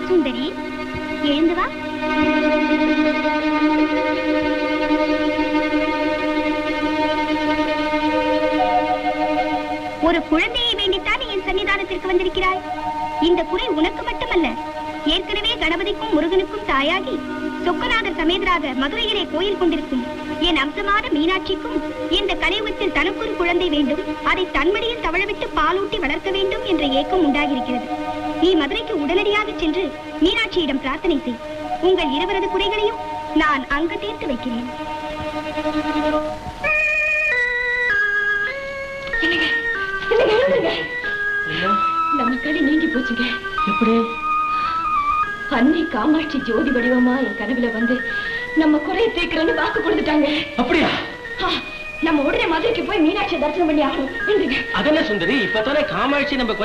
சுந்தரி, எழுந்து வா. ஒரு குழந்தையை வேண்டித்தான் என் சன்னிதானத்திற்கு வந்திருக்கிறாய். இந்த குறை உனக்கு மட்டுமல்ல, ஏற்கனவே கணபதிக்கும் முருகனுக்கும் தாயாகி சொக்கநாதர் சமேதராக மதுரையிலே கோயில் கொண்டிருக்கும் என் அம்சமான மீனாட்சிக்கும் இந்த கலியுகத்தில் தனக்கொரு குழந்தை வேண்டும், அதை தன்மடியில் தவழவிட்டு பாலூட்டி வளர்க்க வேண்டும் என்ற ஏக்கம் உண்டாகியிருக்கிறது. நீ மதுரைக்கு உடனடியாக சென்று மீனாட்சியிடம் பிரார்த்தனை செய். உங்கள் இருவரது குறைகளையும் நான் அங்கு தீர்த்து வைக்கிறேன். நம்ம களி நீங்கி போச்சுங்க. எப்படி? அன்னை காமாட்சி ஜோதி வடிவமா என் கனவுல வந்து நம்ம குறையை தீர்க்கிறேன்னு வாக்கு கொடுத்துட்டாங்க. அப்படியா? நம்ம உடனே மதுரைக்கு போய் மீனாட்சி தரிசனம் பண்ணி ஆகணும். அதென்ன சுந்தரி, இப்பதானே காமாட்சி நம்ம